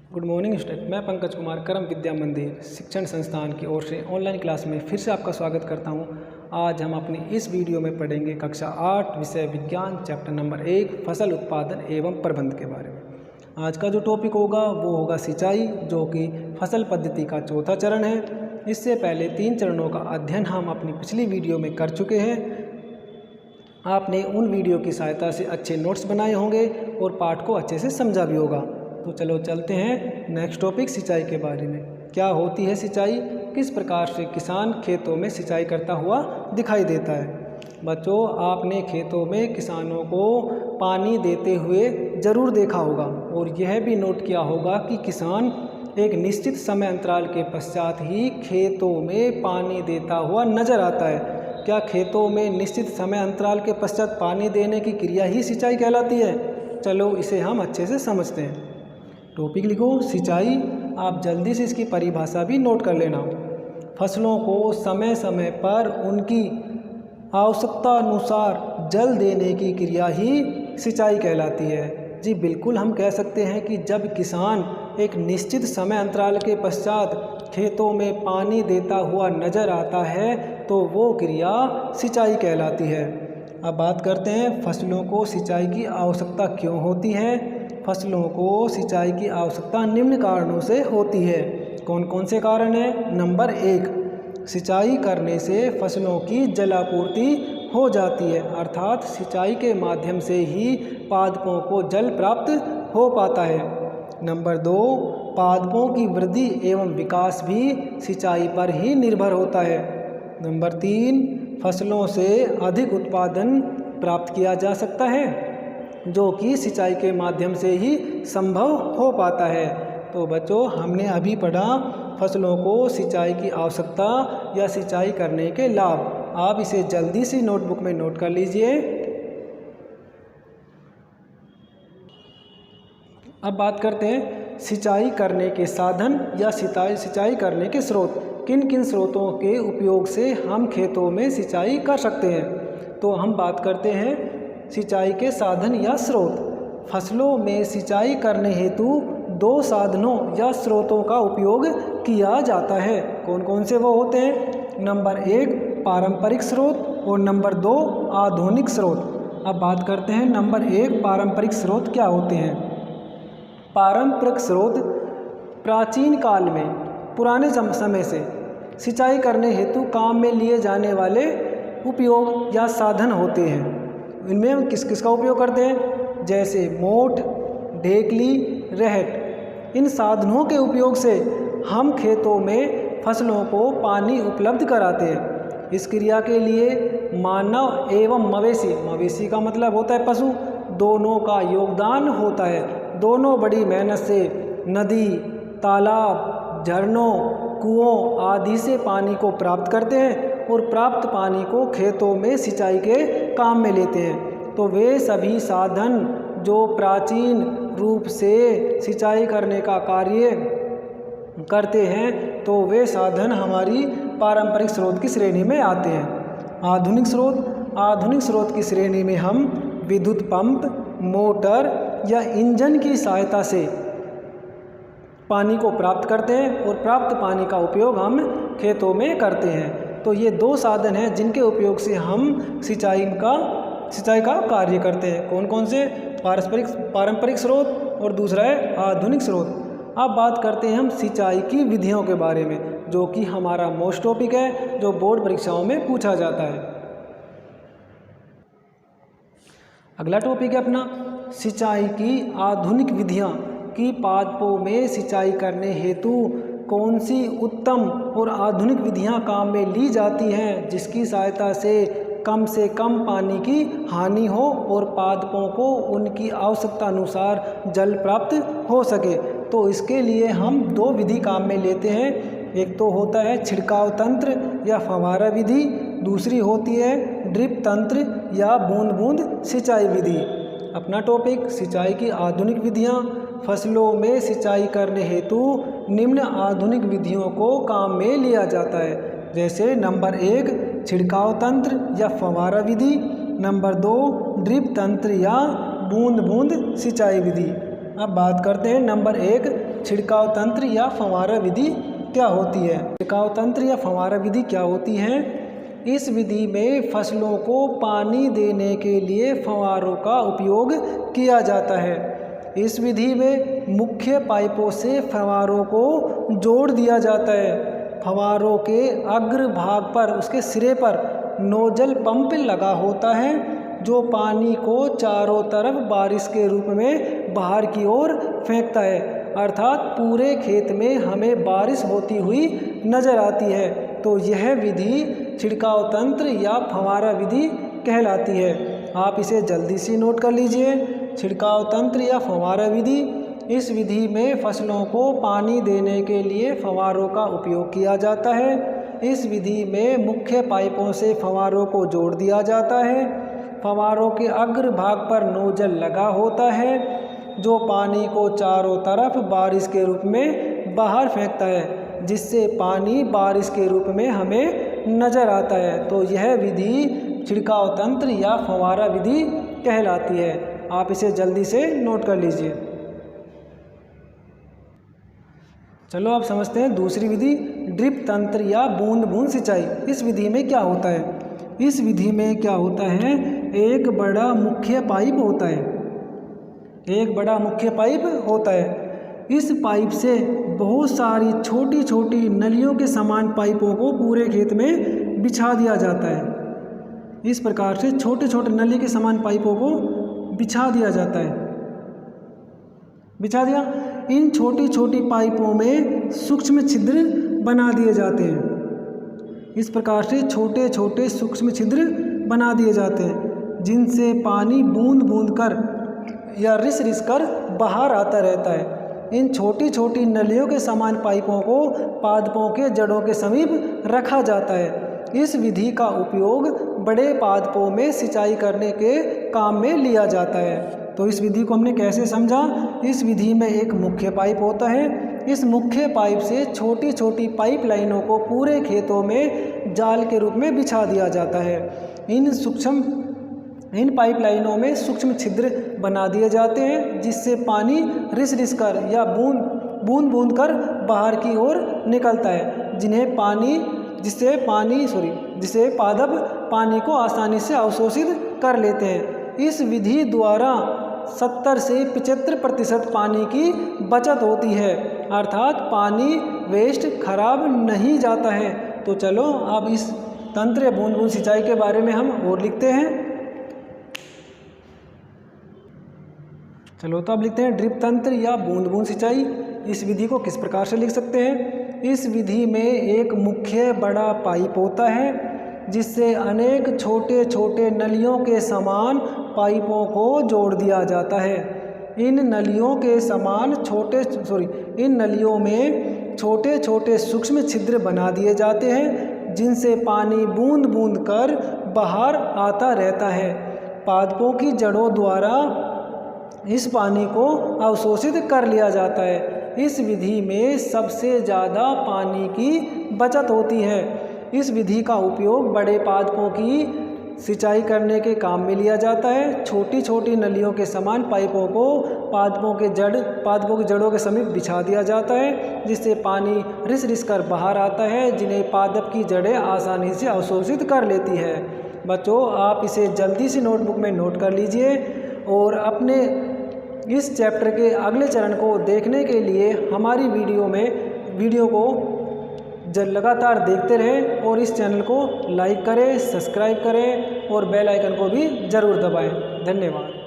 Good morning student, मैं पंकज कुमार करम विद्या मंदिर शिक्षण संस्थान की ओर से ऑनलाइन क्लास में फिर से आपका स्वागत करता हूं। आज हम अपनी इस वीडियो में पढ़ेंगे कक्षा 8 विषय विज्ञान चैप्टर नंबर 1 फसल उत्पादन एवं प्रबंध के बारे में। आज का जो टॉपिक होगा वो होगा सिंचाई, जो कि फसल पद्धति का चौथा चरण है। इससे पहले 3 चरणों का अध्ययन हम अपनी पिछली वीडियो में कर चुके हैं। आपने उन वीडियो की सहायता से अच्छे नोट्स बनाए होंगे और पाठ को अच्छे से समझा भी होगा। तो चलो चलते हैं नेक्स्ट टॉपिक सिंचाई के बारे में। क्या होती है सिंचाई, किस प्रकार से किसान खेतों में सिंचाई करता हुआ दिखाई देता है। बच्चों, आपने खेतों में किसानों को पानी देते हुए ज़रूर देखा होगा और यह भी नोट किया होगा कि किसान एक निश्चित समय अंतराल के पश्चात ही खेतों में पानी देता हुआ नजर आता है। क्या खेतों में निश्चित समय अंतराल के पश्चात पानी देने की क्रिया ही सिंचाई कहलाती है? चलो इसे हम अच्छे से समझते हैं। टॉपिक लिखो सिंचाई। आप जल्दी से इसकी परिभाषा भी नोट कर लेना। फसलों को समय समय पर उनकी आवश्यकता अनुसार जल देने की क्रिया ही सिंचाई कहलाती है। जी बिल्कुल, हम कह सकते हैं कि जब किसान एक निश्चित समय अंतराल के पश्चात खेतों में पानी देता हुआ नजर आता है तो वो क्रिया सिंचाई कहलाती है। अब बात करते हैं फसलों को सिंचाई की आवश्यकता क्यों होती है। फसलों को सिंचाई की आवश्यकता निम्न कारणों से होती है। कौन कौन से कारण हैं? नंबर 1, सिंचाई करने से फसलों की जलापूर्ति हो जाती है, अर्थात सिंचाई के माध्यम से ही पादपों को जल प्राप्त हो पाता है। नंबर 2, पादपों की वृद्धि एवं विकास भी सिंचाई पर ही निर्भर होता है। नंबर 3, फसलों से अधिक उत्पादन प्राप्त किया जा सकता है, जो कि सिंचाई के माध्यम से ही संभव हो पाता है। तो बच्चों, हमने अभी पढ़ा फसलों को सिंचाई की आवश्यकता या सिंचाई करने के लाभ। आप इसे जल्दी से नोटबुक में नोट कर लीजिए। अब बात करते हैं सिंचाई करने के साधन या सिंचाई करने के स्रोत। किन किन स्रोतों के उपयोग से हम खेतों में सिंचाई कर सकते हैं। तो हम बात करते हैं सिंचाई के साधन या स्रोत। फसलों में सिंचाई करने हेतु 2 साधनों या स्रोतों का उपयोग किया जाता है। कौन कौन से वो होते हैं? नंबर 1, पारंपरिक स्रोत और नंबर 2, आधुनिक स्रोत। अब बात करते हैं नंबर 1, पारंपरिक स्रोत क्या होते हैं। पारंपरिक स्रोत प्राचीन काल में पुराने समय से सिंचाई करने हेतु काम में लिए जाने वाले उपयोग या साधन होते हैं। इनमें हम किस किस का उपयोग करते हैं? जैसे मोट, ढेकली, रहट। इन साधनों के उपयोग से हम खेतों में फसलों को पानी उपलब्ध कराते हैं। इस क्रिया के लिए मानव एवं मवेशी का मतलब होता है पशु, दोनों का योगदान होता है। दोनों बड़ी मेहनत से नदी, तालाब, झरनों, कुओं आदि से पानी को प्राप्त करते हैं और प्राप्त पानी को खेतों में सिंचाई के काम में लेते हैं। तो वे सभी साधन जो प्राचीन रूप से सिंचाई करने का कार्य करते हैं, तो वे साधन हमारी पारंपरिक स्रोत की श्रेणी में आते हैं। आधुनिक स्रोत की श्रेणी में हम विद्युत पंप, मोटर या इंजन की सहायता से पानी को प्राप्त करते हैं और प्राप्त पानी का उपयोग हम खेतों में करते हैं। तो ये 2 साधन हैं जिनके उपयोग से हम सिंचाई का कार्य करते हैं। कौन कौन से? पारंपरिक स्रोत और दूसरा है आधुनिक स्रोत। अब बात करते हैं हम सिंचाई की विधियों के बारे में, जो कि हमारा मोस्ट टॉपिक है, जो बोर्ड परीक्षाओं में पूछा जाता है। अगला टॉपिक है अपना सिंचाई की आधुनिक विधियाँ कि पादपों में सिंचाई करने हेतु कौन सी उत्तम और आधुनिक विधियां काम में ली जाती हैं, जिसकी सहायता से कम पानी की हानि हो और पादपों को उनकी आवश्यकता अनुसार जल प्राप्त हो सके। तो इसके लिए हम 2 विधि काम में लेते हैं। एक तो होता है छिड़काव तंत्र या फव्वारा विधि, दूसरी होती है ड्रिप तंत्र या बूंद बूंद सिंचाई विधि। अपना टॉपिक सिंचाई की आधुनिक विधियाँ। फसलों में सिंचाई करने हेतु निम्न आधुनिक विधियों को काम में लिया जाता है। जैसे नंबर 1, छिड़काव तंत्र या फव्वारा विधि। नंबर 2, ड्रिप तंत्र या बूंद बूंद सिंचाई विधि। अब बात करते हैं नंबर 1, छिड़काव तंत्र या फव्वारा विधि क्या होती है। छिड़काव तंत्र या फव्वारा विधि क्या होती है? इस विधि में फसलों को पानी देने के लिए फव्वारों का उपयोग किया जाता है। इस विधि में मुख्य पाइपों से फव्वारों को जोड़ दिया जाता है। फव्वारों के अग्र भाग पर, उसके सिरे पर नोजल पंप लगा होता है जो पानी को चारों तरफ बारिश के रूप में बाहर की ओर फेंकता है, अर्थात पूरे खेत में हमें बारिश होती हुई नज़र आती है। तो यह विधि छिड़काव तंत्र या फव्वारा विधि कहलाती है। आप इसे जल्दी से नोट कर लीजिए। छिड़काव तंत्र या फव्वारा विधि, इस विधि में फसलों को पानी देने के लिए फव्वारों का उपयोग किया जाता है। इस विधि में मुख्य पाइपों से फव्वारों को जोड़ दिया जाता है। फव्वारों के अग्र भाग पर नोजल लगा होता है जो पानी को चारों तरफ बारिश के रूप में बाहर फेंकता है, जिससे पानी बारिश के रूप में हमें नज़र आता है। तो यह विधि छिड़काव तंत्र या फव्वारा विधि कहलाती है। आप इसे जल्दी से नोट कर लीजिए। चलो अब समझते हैं दूसरी विधि, ड्रिप तंत्र या बूंद बूंद सिंचाई। इस विधि में क्या होता है? इस विधि में क्या होता है, एक बड़ा मुख्य पाइप होता है। एक बड़ा मुख्य पाइप होता है। इस पाइप से बहुत सारी छोटी छोटी नलियों के समान पाइपों को पूरे खेत में बिछा दिया जाता है। इस प्रकार से छोटे छोटे नली के समान पाइपों को बिछा दिया जाता है। बिछा दिया। इन छोटी छोटी पाइपों में सूक्ष्म छिद्र बना दिए जाते हैं। इस प्रकार से छोटे छोटे सूक्ष्म छिद्र बना दिए जाते हैं, जिनसे पानी बूंद बूंद कर या रिस रिस कर बाहर आता रहता है। इन छोटी छोटी नलियों के समान पाइपों को पादपों के जड़ों के समीप रखा जाता है। इस विधि का उपयोग बड़े पादपों में सिंचाई करने के काम में लिया जाता है। तो इस विधि को हमने कैसे समझा? इस विधि में एक मुख्य पाइप होता है। इस मुख्य पाइप से छोटी छोटी पाइप लाइनों को पूरे खेतों में जाल के रूप में बिछा दिया जाता है। इन पाइप लाइनों में सूक्ष्म छिद्र बना दिए जाते हैं, जिससे पानी रिस रिस कर या बूंद बूंद कर बाहर की ओर निकलता है, जिससे पादप पानी को आसानी से अवशोषित कर लेते हैं। इस विधि द्वारा 70 से 75% पानी की बचत होती है, अर्थात पानी वेस्ट खराब नहीं जाता है। तो चलो अब इस तंत्र या बूंद बूंद सिंचाई के बारे में हम और लिखते हैं। चलो तो अब लिखते हैं ड्रिप तंत्र या बूंद बूंद सिंचाई। इस विधि को किस प्रकार से लिख सकते हैं? इस विधि में एक मुख्य बड़ा पाइप होता है, जिससे अनेक छोटे छोटे नलियों के समान पाइपों को जोड़ दिया जाता है। इन नलियों में छोटे छोटे सूक्ष्म छिद्र बना दिए जाते हैं, जिनसे पानी बूंद बूंद कर बाहर आता रहता है। पादपों की जड़ों द्वारा इस पानी को अवशोषित कर लिया जाता है। इस विधि में सबसे ज़्यादा पानी की बचत होती है। इस विधि का उपयोग बड़े पादपों की सिंचाई करने के काम में लिया जाता है। छोटी छोटी नलियों के समान पाइपों को पादपों की जड़ों के समीप बिछा दिया जाता है, जिससे पानी रिस रिस कर बाहर आता है, जिन्हें पादप की जड़ें आसानी से अवशोषित कर लेती है। बच्चों, आप इसे जल्दी से नोटबुक में नोट कर लीजिए और अपने इस चैप्टर के अगले चरण को देखने के लिए हमारी वीडियो को लगातार देखते रहें और इस चैनल को लाइक करें, सब्सक्राइब करें और बेल आइकन को भी ज़रूर दबाएं। धन्यवाद।